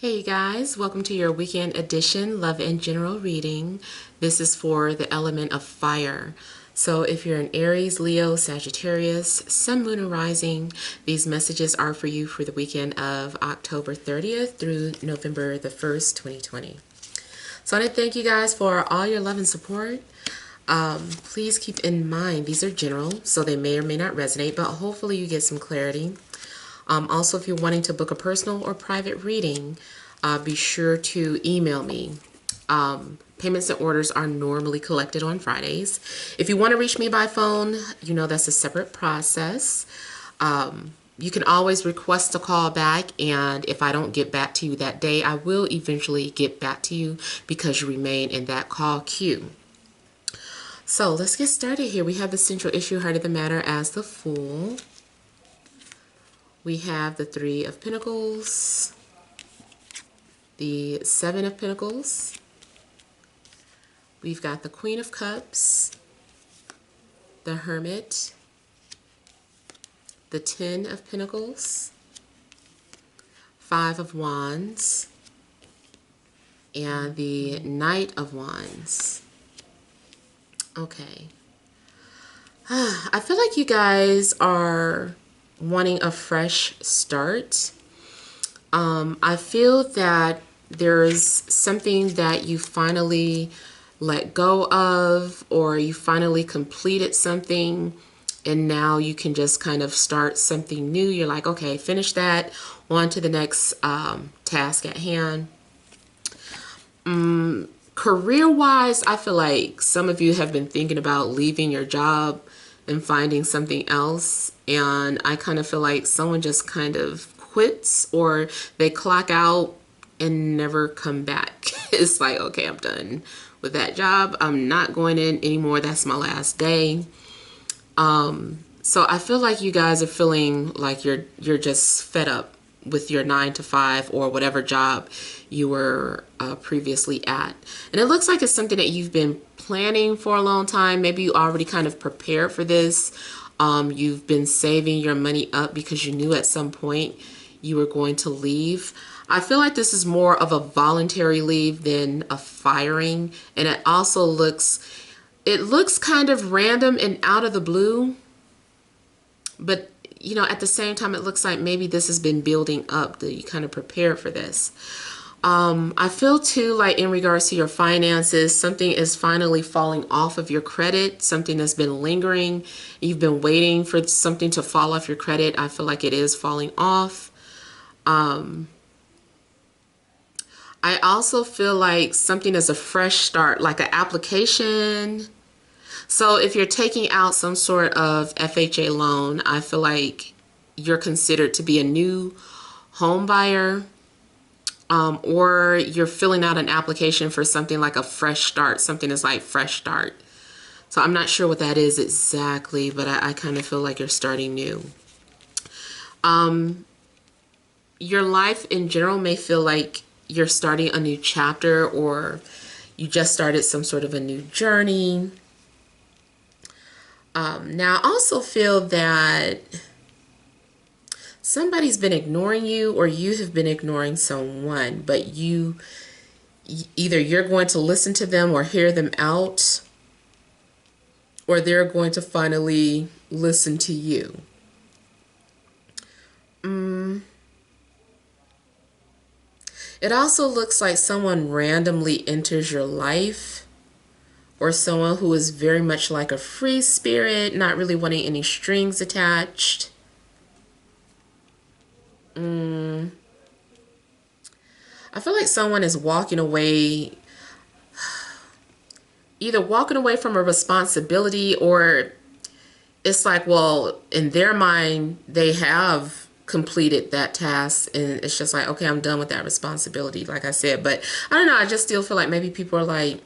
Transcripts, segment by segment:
Hey you guys, welcome to your weekend edition love and general reading. This is for the element of fire. So if you're an Aries, Leo, Sagittarius, Sun, Moon, and Rising, these messages are for you for the weekend of October 30th through November the 1st, 2020. So I want to thank you guys for all your love and support. Please keep in mind these are general, so they may or may not resonate, but hopefully you get some clarity. Also, if you're wanting to book a personal or private reading, be sure to email me. Payments and orders are normally collected on Fridays. If you want to reach me by phone, you know that's a separate process. You can always request a call back, and if I don't get back to you that day, I will eventually get back to you because you remain in that call queue. So let's get started here. We have the central issue, heart of the matter, as the Fool. We have the Three of Pentacles, the Seven of Pentacles. We've got the Queen of Cups, the Hermit, the Ten of Pentacles, Five of Wands, and the Knight of Wands. Okay. I feel like you guys are wanting a fresh start. I feel that there's something that you finally let go of, or you finally completed something and now you can just kind of start something new. You're like, okay, finish that, on to the next task at hand. Career-wise, I feel like some of you have been thinking about leaving your job and finding something else, and I kind of feel like someone just kind of quits, or they clock out and never come back. It's like, okay, I'm done with that job. I'm not going in anymore. That's my last day. So I feel like you guys are feeling like you're just fed up with your 9 to 5 or whatever job you were previously at. And it looks like it's something that you've been planning for a long time. Maybe you already kind of prepared for this. You've been saving your money up because you knew at some point you were going to leave. I feel like this is more of a voluntary leave than a firing. And it also looks kind of random and out of the blue. But you know, at the same time, it looks like maybe this has been building up, that you kind of prepared for this. I feel too like in regards to your finances, something is finally falling off of your credit, something that's been lingering. You've been waiting for something to fall off your credit. I feel like it is falling off. I also feel like something is a fresh start, like an application. So if you're taking out some sort of FHA loan, I feel like you're considered to be a new home buyer, or you're filling out an application for something like a fresh start, something that's like fresh start. So I'm not sure what that is exactly, but I kind of feel like you're starting new. Your life in general may feel like you're starting a new chapter, or you just started some sort of a new journey. Now I also feel that somebody's been ignoring you, or you have been ignoring someone, but either you're going to listen to them or hear them out, or they're going to finally listen to you. It also looks like someone randomly enters your life, or someone who is very much like a free spirit, not really wanting any strings attached. I feel like someone is walking away, either walking away from a responsibility, or it's like, well, in their mind, they have completed that task, and it's just like, okay, I'm done with that responsibility, like I said. But I don't know, I just still feel like maybe people are like,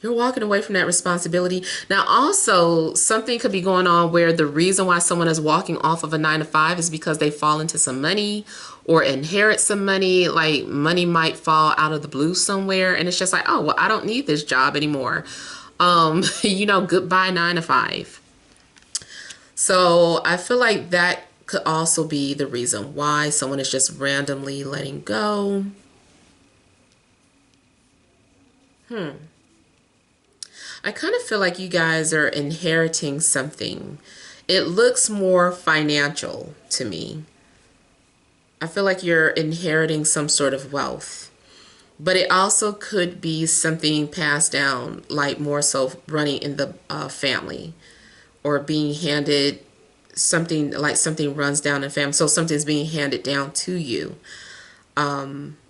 you're walking away from that responsibility. Now, also, something could be going on where the reason why someone is walking off of a 9 to 5 is because they fall into some money or inherit some money. Like, money might fall out of the blue somewhere, and it's just like, oh, well, I don't need this job anymore. You know, goodbye 9 to 5. So I feel like that could also be the reason why someone is just randomly letting go. I kind of feel like you guys are inheriting something. It looks more financial to me. I feel like you're inheriting some sort of wealth. But it also could be something passed down, like more so running in the family, or being handed something, like something runs down in family. So something's being handed down to you,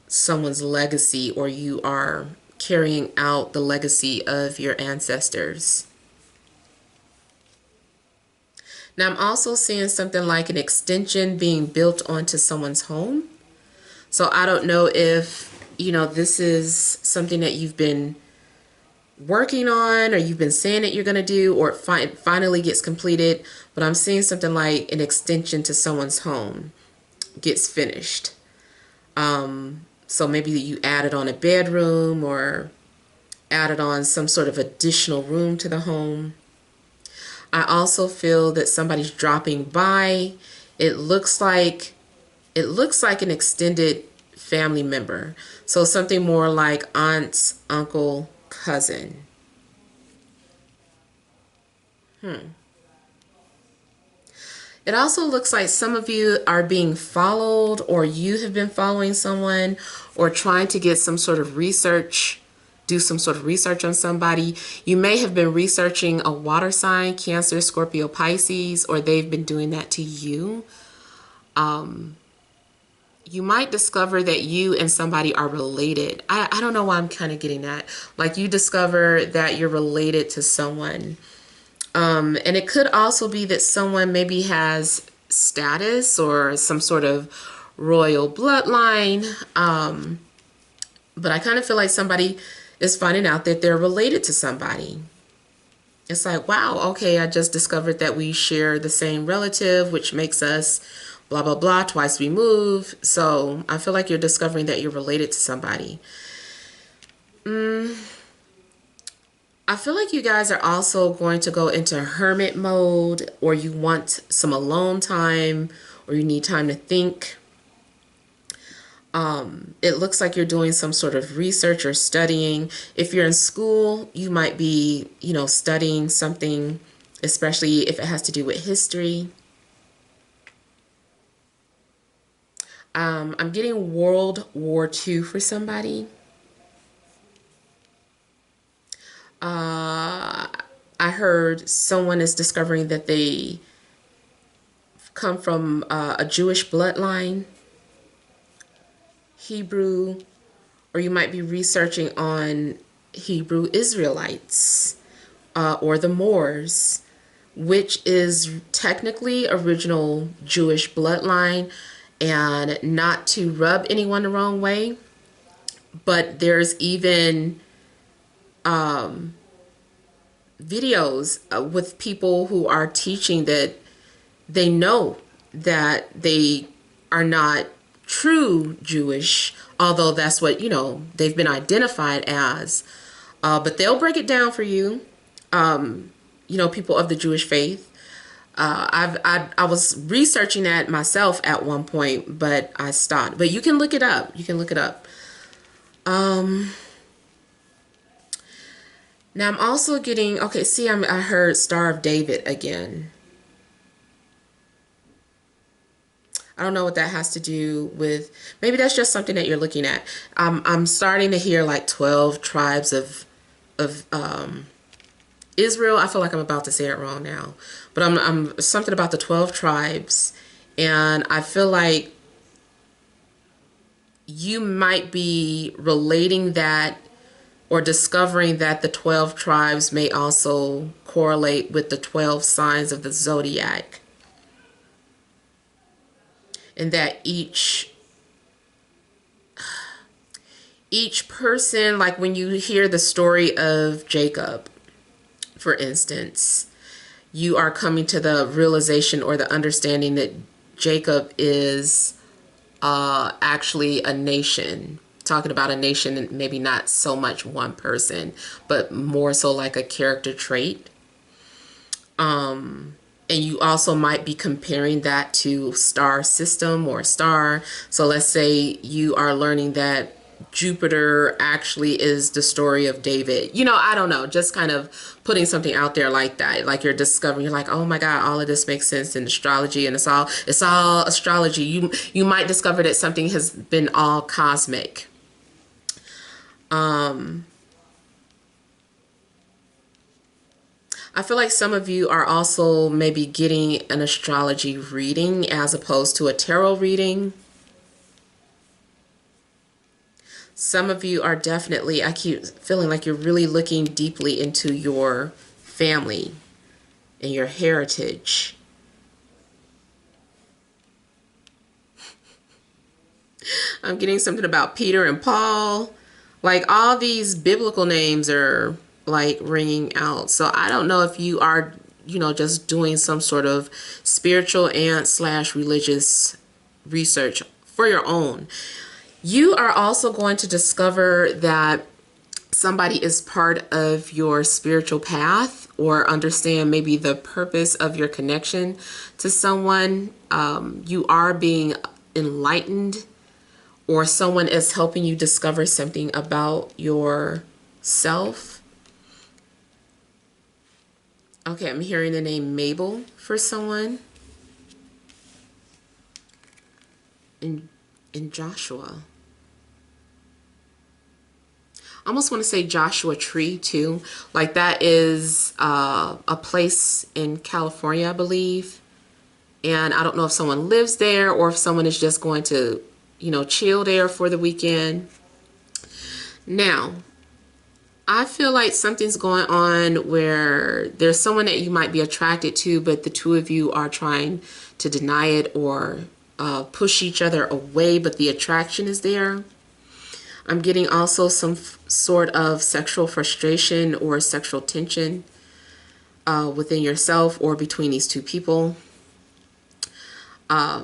someone's legacy, or you are carrying out the legacy of your ancestors. Now I'm also seeing something like an extension being built onto someone's home. So I don't know if, this is something that you've been working on, or you've been saying that you're going to do, or it finally gets completed. But I'm seeing something like an extension to someone's home gets finished. So maybe you added on a bedroom, or added on some sort of additional room to the home. I also feel that somebody's dropping by. It looks like an extended family member. So something more like aunts, uncle, cousin. It also looks like some of you are being followed, or you have been following someone, or trying to get some sort of research, do some sort of research on somebody. You may have been researching a water sign, Cancer, Scorpio, Pisces, or they've been doing that to you. You might discover that you and somebody are related. I don't know why I'm kind of getting that. Like you discover that you're related to someone. And it could also be that someone maybe has status or some sort of royal bloodline. But I kind of feel like somebody is finding out that they're related to somebody. It's like, wow, okay, I just discovered that we share the same relative, which makes us blah, blah, blah, twice removed. So I feel like you're discovering that you're related to somebody. I feel like you guys are also going to go into hermit mode, or you want some alone time, or you need time to think. It looks like you're doing some sort of research or studying. If you're in school, you might be, studying something, especially if it has to do with history. I'm getting World War II for somebody. I heard someone is discovering that they come from a Jewish bloodline, Hebrew, or you might be researching on Hebrew Israelites, or the Moors, which is technically original Jewish bloodline. And not to rub anyone the wrong way, but there's even videos with people who are teaching that they know that they are not true Jewish, although that's what, they've been identified as. But they'll break it down for you, people of the Jewish faith. I was researching that myself at one point, but I stopped. But you can look it up. Now I'm also getting, okay, see, I heard Star of David again. I don't know what that has to do with, maybe that's just something that you're looking at. I'm starting to hear like 12 tribes of Israel. I feel like I'm about to say it wrong now, but I'm something about the 12 tribes, and I feel like you might be relating that or discovering that the 12 tribes may also correlate with the 12 signs of the zodiac, and that each person, like when you hear the story of Jacob, for instance, you are coming to the realization or the understanding that Jacob is actually a nation. Talking about a nation, and maybe not so much one person, but more so like a character trait. And you also might be comparing that to star system or star. So let's say you are learning that Jupiter actually is the story of David. You know, I don't know, just kind of putting something out there like that. Like you're discovering, you're like, oh my God, all of this makes sense in astrology, and it's all astrology. You might discover that something has been all cosmic. I feel like some of you are also maybe getting an astrology reading as opposed to a tarot reading. Some of you are definitely, I keep feeling like you're really looking deeply into your family and your heritage. I'm getting something about Peter and Paul. Like all these biblical names are like ringing out. So I don't know if you are, you know, just doing some sort of spiritual and / religious research for your own. You are also going to discover that somebody is part of your spiritual path, or understand maybe the purpose of your connection to someone. You are being enlightened, or someone is helping you discover something about yourself. Okay, I'm hearing the name Mabel for someone. In Joshua. I almost want to say Joshua Tree too. Like that is a place in California, I believe. And I don't know if someone lives there or if someone is just going to, you know, chill there for the weekend. Now, I feel like something's going on where there's someone that you might be attracted to, but the two of you are trying to deny it or push each other away, but the attraction is there. I'm getting also some sort of sexual frustration or sexual tension within yourself or between these two people. I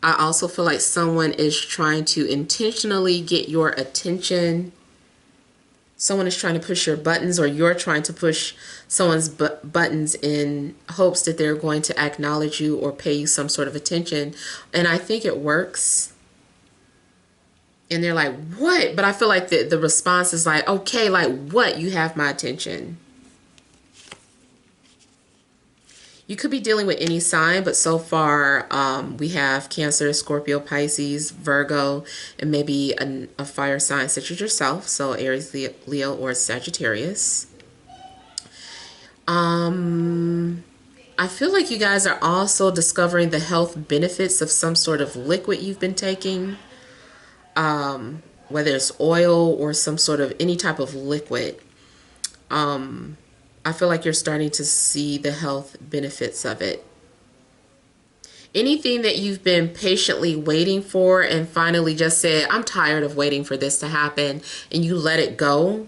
also feel like someone is trying to intentionally get your attention. Someone is trying to push your buttons, or you're trying to push someone's buttons in hopes that they're going to acknowledge you or pay you some sort of attention. And I think it works. And they're like, what? But I feel like the response is like, okay, like what? You have my attention. You could be dealing with any sign, but so far we have Cancer, Scorpio, Pisces, Virgo, and maybe a fire sign such as yourself. So Aries, Leo, or Sagittarius. I feel like you guys are also discovering the health benefits of some sort of liquid you've been taking. Whether it's oil or some sort of any type of liquid. I feel like you're starting to see the health benefits of it. Anything that you've been patiently waiting for and finally just said, I'm tired of waiting for this to happen, and you let it go,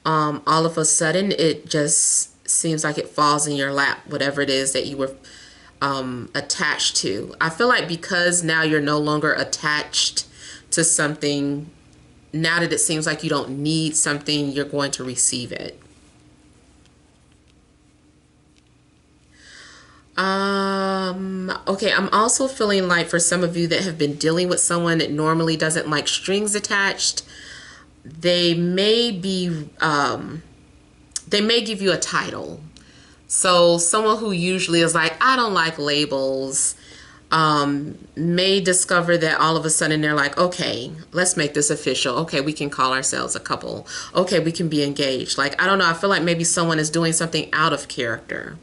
all of a sudden it just seems like it falls in your lap, whatever it is that you were attached to. I feel like because now you're no longer attached to something, now that it seems like you don't need something, you're going to receive it. Okay, I'm also feeling like for some of you that have been dealing with someone that normally doesn't like strings attached, they may be, they may give you a title. So someone who usually is like, I don't like labels, may discover that all of a sudden they're like, okay, let's make this official. Okay, we can call ourselves a couple. Okay, we can be engaged. Like, I don't know. I feel like maybe someone is doing something out of character.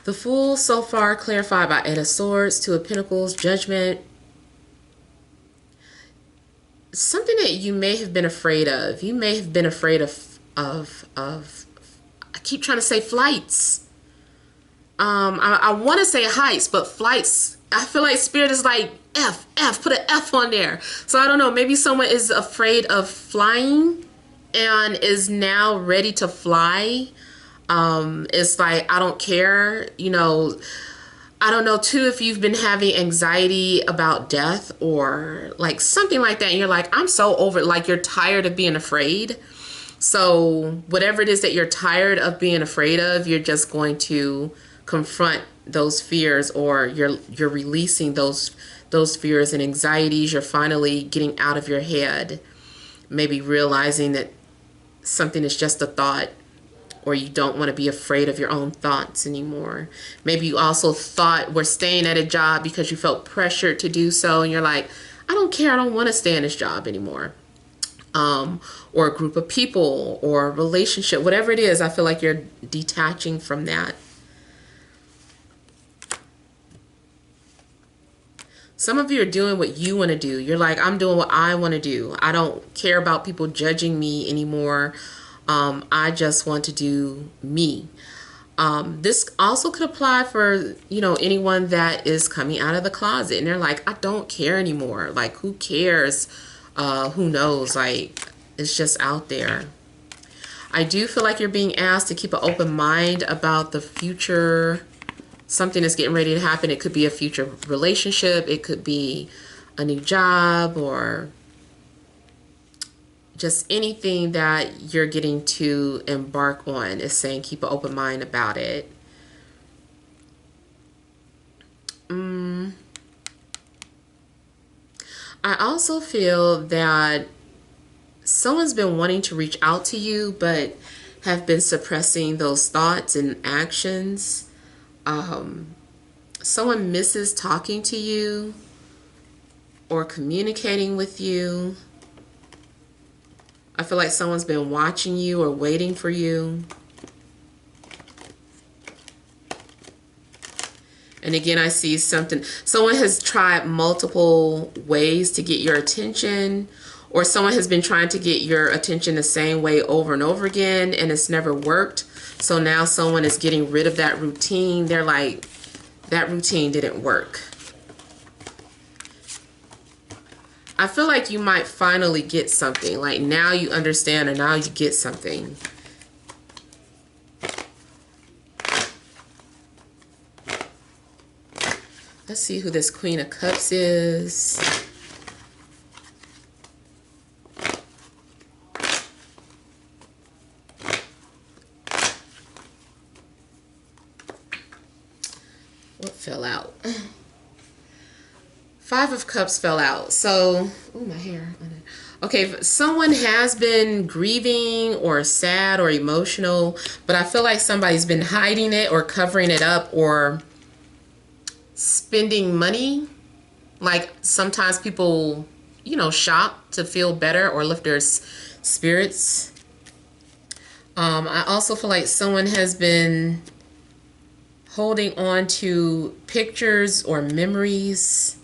The Fool so far clarified by Eight of Swords, Two of Pentacles, Judgment. Something that you may have been afraid of. You may have been afraid of I keep trying to say flights. I want to say heights, but flights, I feel like Spirit is like F, put an F on there. So I don't know, maybe someone is afraid of flying. and is now ready to fly. It's like, I don't care, you know. I don't know too if you've been having anxiety about death or like something like that, and you're like, I'm so over it. Like, you're tired of being afraid. So whatever it is that you're tired of being afraid of, you're just going to confront those fears, or you're releasing those fears and anxieties. You're finally getting out of your head, maybe realizing that something is just a thought, or you don't want to be afraid of your own thoughts anymore. Maybe you also thought were staying at a job because you felt pressured to do so, and you're like, I don't care, I don't want to stay in this job anymore. Or a group of people or a relationship, whatever it is, I feel like you're detaching from that. Some of you are doing what you want to do. You're like, I'm doing what I want to do. I don't care about people judging me anymore. I just want to do me. This also could apply for, you know, anyone that is coming out of the closet and they're like, I don't care anymore. Like, who cares? Who knows? Like, it's just out there. I do feel like you're being asked to keep an open mind about the future. Something that's getting ready to happen. It could be a future relationship. It could be a new job, or just anything that you're getting to embark on. Is saying keep an open mind about it. I also feel that someone's been wanting to reach out to you, but have been suppressing those thoughts and actions. Someone misses talking to you or communicating with you. I feel like someone's been watching you or waiting for you. And again, I see something. Someone has tried multiple ways to get your attention, or someone has been trying to get your attention the same way over and over again, and it's never worked. So now someone is getting rid of that routine. They're like, that routine didn't work. I feel like you might finally get something. Like, now you understand, or now you get something. Let's see who this Queen of Cups is. What fell out? Five of Cups fell out. So, oh, my hair. Okay, someone has been grieving or sad or emotional, but I feel like somebody's been hiding it or covering it up or spending money. Like, sometimes people, you know, shop to feel better or lift their spirits. I also feel like someone has been holding on to pictures or memories.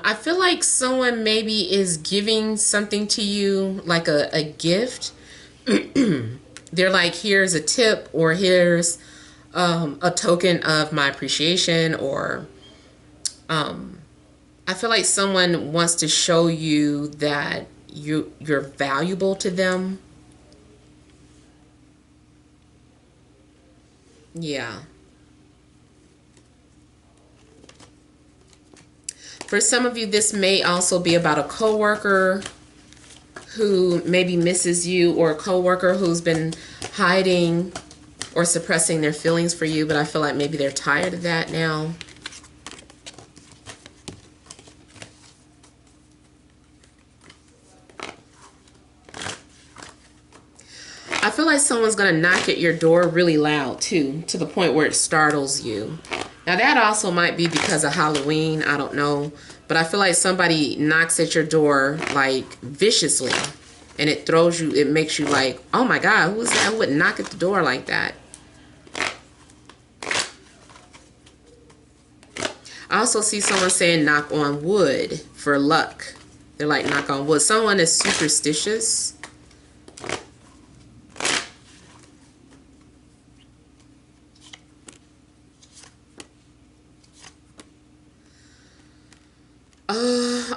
I feel like someone maybe is giving something to you, like a gift. They're like, here's a tip, or here's a token of my appreciation, or I feel like someone wants to show you that you're valuable to them. Yeah. For some of you, this may also be about a coworker who maybe misses you, or a coworker who's been hiding or suppressing their feelings for you, but I feel like maybe they're tired of that now. I feel like someone's going to knock at your door really loud too, to the point where it startles you. Now, that also might be because of Halloween. I don't know. But I feel like somebody knocks at your door, like, viciously. And it throws you, it makes you like, oh my God, who is that? Who would knock at the door like that? I also see someone saying knock on wood for luck. They're like, knock on wood. Someone is superstitious.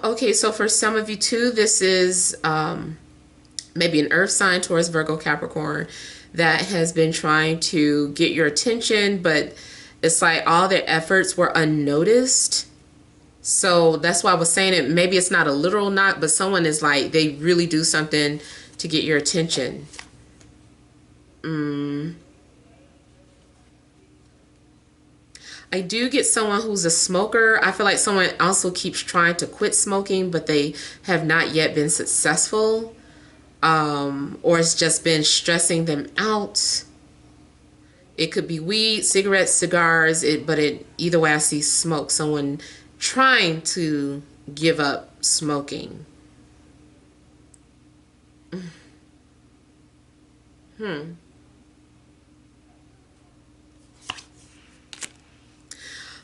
Okay, so for some of you too, this is maybe an earth sign, Taurus, Virgo, Capricorn, that has been trying to get your attention, but it's like all their efforts were unnoticed. So that's why I was saying it. Maybe it's not a literal knock, but someone is like, they really do something to get your attention. I do get someone who's a smoker. I feel like someone also keeps trying to quit smoking, but they have not yet been successful. Or it's just been stressing them out. It could be weed, cigarettes, cigars, either way I see smoke. Someone trying to give up smoking.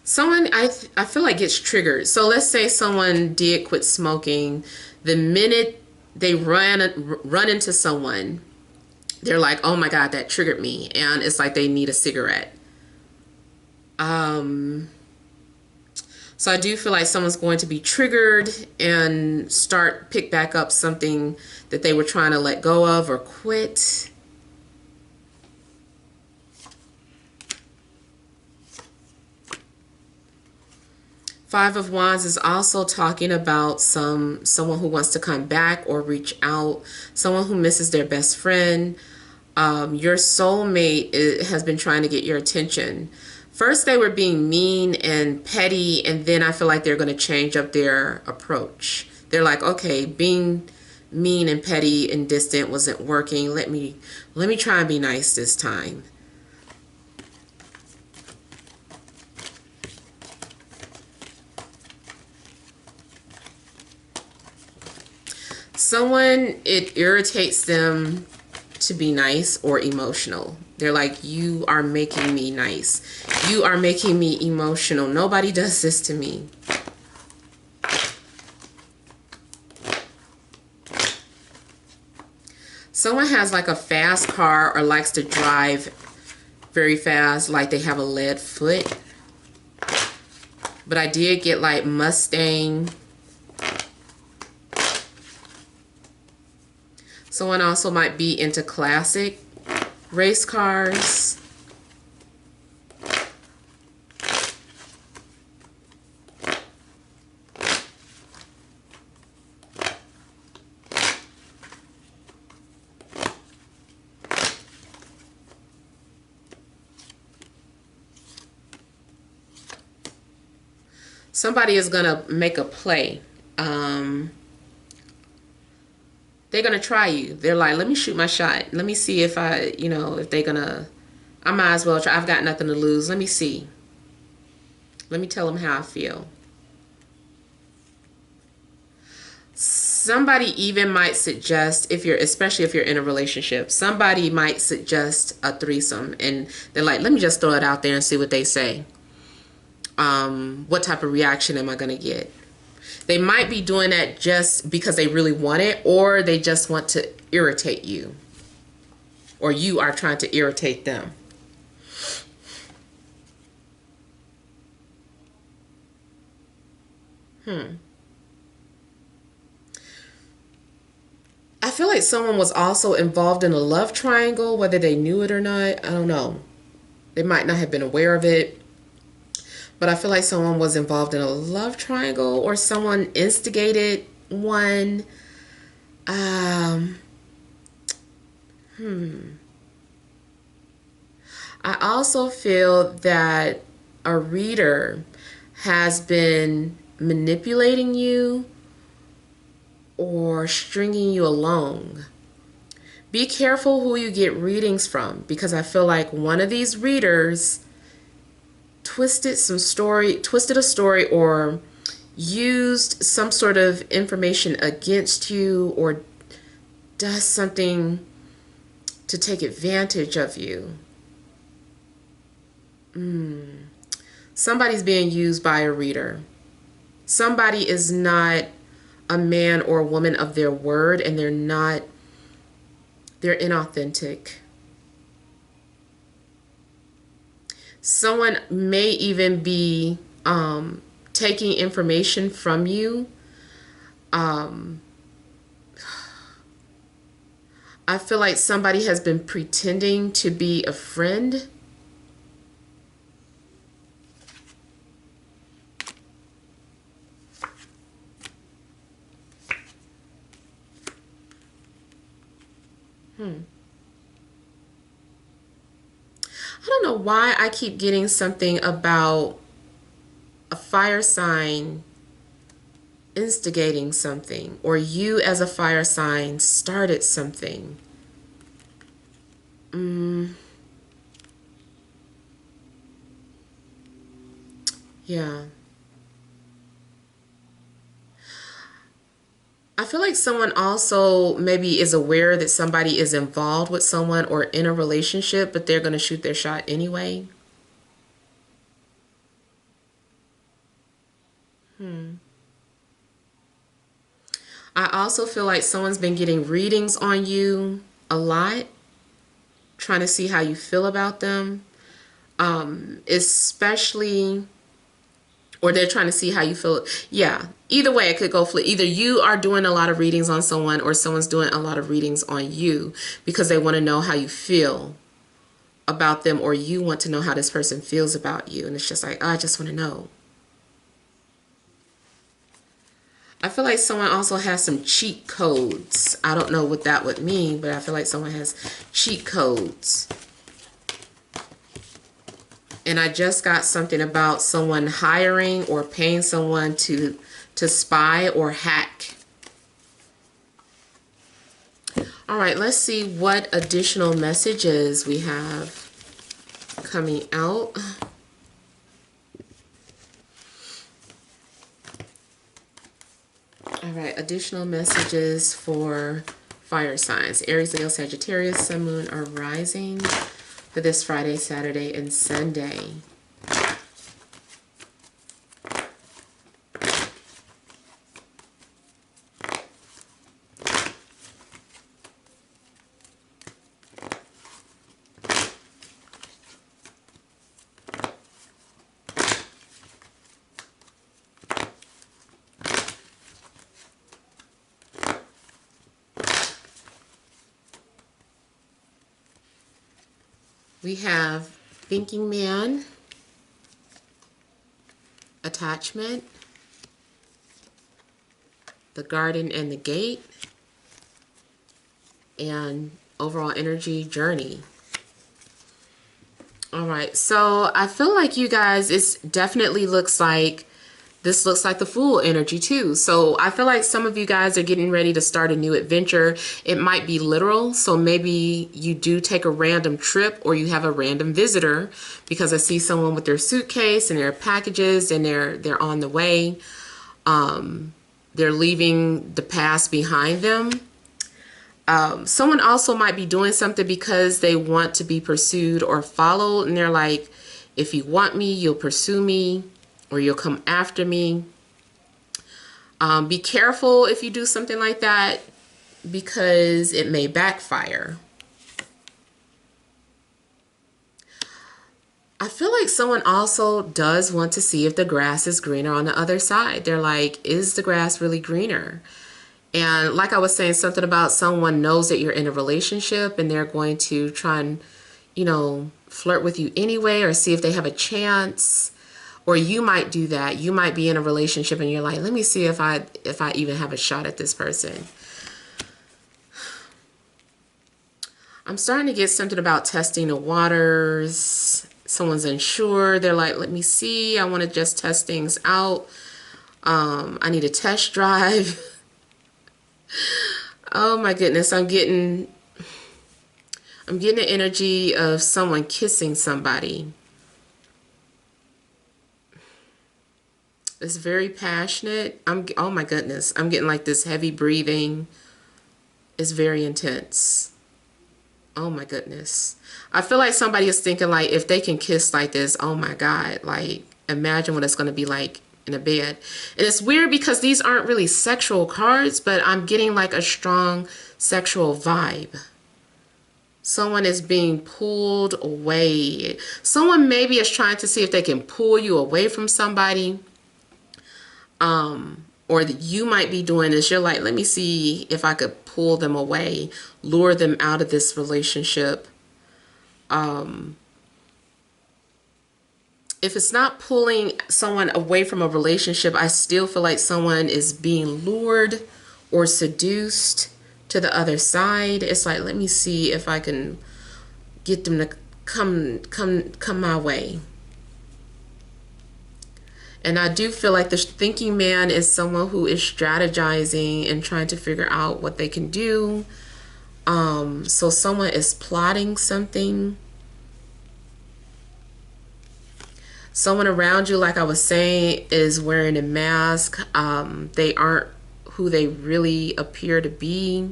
Someone I feel like gets triggered. So let's say someone did quit smoking. The minute they run into someone, they're like, oh my God, that triggered me. And it's like they need a cigarette. So I do feel like someone's going to be triggered and pick back up something that they were trying to let go of or quit. Five of Wands is also talking about someone who wants to come back or reach out, someone who misses their best friend. Your soulmate has been trying to get your attention. First, they were being mean and petty, and then I feel like they're going to change up their approach. They're like, okay, being mean and petty and distant wasn't working. Let me try and be nice this time. Someone, it irritates them to be nice or emotional. They're like, you are making me nice. You are making me emotional. Nobody does this to me. Someone has like a fast car or likes to drive very fast, like they have a lead foot. But I did get like Mustang. Someone also might be into classic race cars. Somebody is going to make a play. They're going to try you. They're like, let me shoot my shot. Let me see if if they're going to, I might as well try. I've got nothing to lose. Let me see. Let me tell them how I feel. Somebody even might suggest, especially if you're in a relationship, somebody might suggest a threesome. And they're like, let me just throw it out there and see what they say. What type of reaction am I going to get? They might be doing that just because they really want it, or they just want to irritate you, or you are trying to irritate them. I feel like someone was also involved in a love triangle, whether they knew it or not. I don't know. They might not have been aware of it. But I feel like someone was involved in a love triangle, or someone instigated one. I also feel that a reader has been manipulating you or stringing you along. Be careful who you get readings from, because I feel like one of these readers twisted a story or used some sort of information against you, or does something to take advantage of you. Somebody's being used by a reader. Somebody is not a man or a woman of their word, and they're inauthentic. Someone may even be taking information from you. I feel like somebody has been pretending to be a friend. I don't know why I keep getting something about a fire sign instigating something, or you as a fire sign started something. Yeah. I feel like someone also maybe is aware that somebody is involved with someone or in a relationship, but they're going to shoot their shot anyway. I also feel like someone's been getting readings on you a lot, trying to see how you feel about them. Especially, or they're trying to see how you feel. Yeah, either way it could go flip. Either you are doing a lot of readings on someone, or someone's doing a lot of readings on you because they want to know how you feel about them, or you want to know how this person feels about you. And it's just like, oh, I just want to know. I feel like someone also has some cheat codes. I don't know what that would mean, but I feel like someone has cheat codes. And I just got something about someone hiring or paying someone to spy or hack. All right, let's see what additional messages we have coming out. All right, additional messages for fire signs. Aries, Leo, Sagittarius, Sun, Moon, or Rising for this Friday, Saturday, and Sunday. We have thinking man, attachment, the garden and the gate, and overall energy journey. All right, so I feel like you guys, this looks like the Fool energy too. So I feel like some of you guys are getting ready to start a new adventure. It might be literal, so maybe you do take a random trip, or you have a random visitor, because I see someone with their suitcase and their packages, and they're on the way. They're leaving the past behind them. Someone also might be doing something because they want to be pursued or followed, and they're like, if you want me, you'll pursue me, or you'll come after me. Be careful if you do something like that, because it may backfire. I feel like someone also does want to see if the grass is greener on the other side. They're like, is the grass really greener? And like I was saying, something about someone knows that you're in a relationship, and they're going to try and, flirt with you anyway, or see if they have a chance. Or you might do that. You might be in a relationship and you're like, let me see if I even have a shot at this person. I'm starting to get something about testing the waters. Someone's unsure. They're like, let me see. I want to just test things out. I need a test drive. Oh my goodness. I'm getting the energy of someone kissing somebody. It's very passionate. Oh my goodness. I'm getting like this heavy breathing. It's very intense. Oh my goodness. I feel like somebody is thinking like, if they can kiss like this, oh my God, like imagine what it's going to be like in a bed. And it's weird because these aren't really sexual cards, but I'm getting like a strong sexual vibe. Someone is being pulled away. Someone maybe is trying to see if they can pull you away from somebody. Or that you might be doing this. You're like, let me see if I could pull them away, lure them out of this relationship. If it's not pulling someone away from a relationship, I still feel like someone is being lured or seduced to the other side. It's like, let me see if I can get them to come my way. And I do feel like the thinking man is someone who is strategizing and trying to figure out what they can do. So someone is plotting something. Someone around you, like I was saying, is wearing a mask. They aren't who they really appear to be.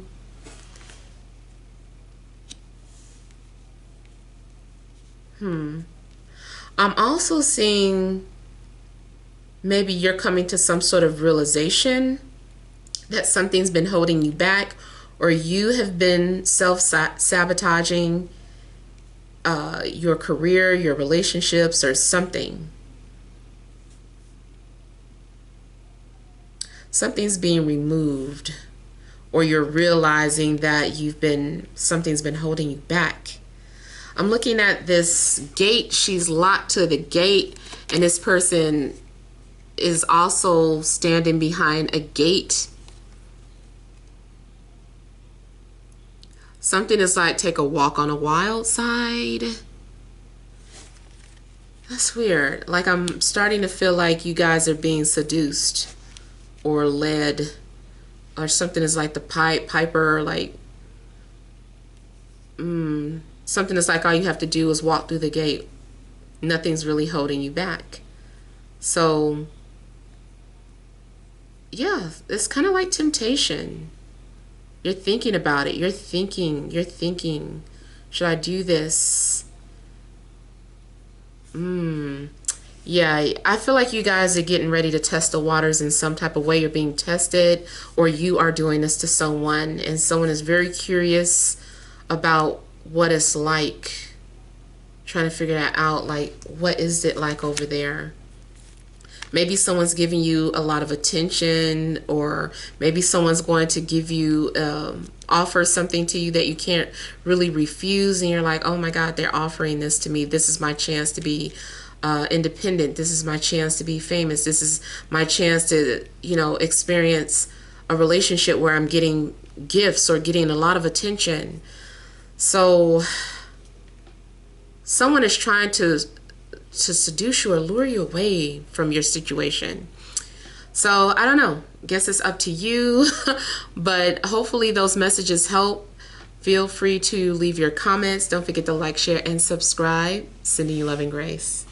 I'm also seeing maybe you're coming to some sort of realization that something's been holding you back, or you have been self-sabotaging your career, your relationships, or something. Something's being removed, or you're realizing that something's been holding you back. I'm looking at this gate. She's locked to the gate, and this person is also standing behind a gate. Something is like, take a walk on a wild side. That's weird. Like, I'm starting to feel like you guys are being seduced or led, or something is like the piper, like something is like all you have to do is walk through the gate. Nothing's really holding you back. So yeah, it's kind of like temptation. You're thinking about it. You're thinking, should I do this? Yeah, I feel like you guys are getting ready to test the waters in some type of way. You're being tested, or you are doing this to someone, and someone is very curious about what it's like, trying to figure that out. Like, what is it like over there? Maybe someone's giving you a lot of attention, or maybe someone's going to give you, offer something to you that you can't really refuse. And you're like, oh my God, they're offering this to me. This is my chance to be independent. This is my chance to be famous. This is my chance to, experience a relationship where I'm getting gifts or getting a lot of attention. So someone is trying to seduce you or lure you away from your situation. So I don't know. Guess it's up to you. But hopefully those messages help. Feel free to leave your comments. Don't forget to like, share, and subscribe. Sending you love and grace.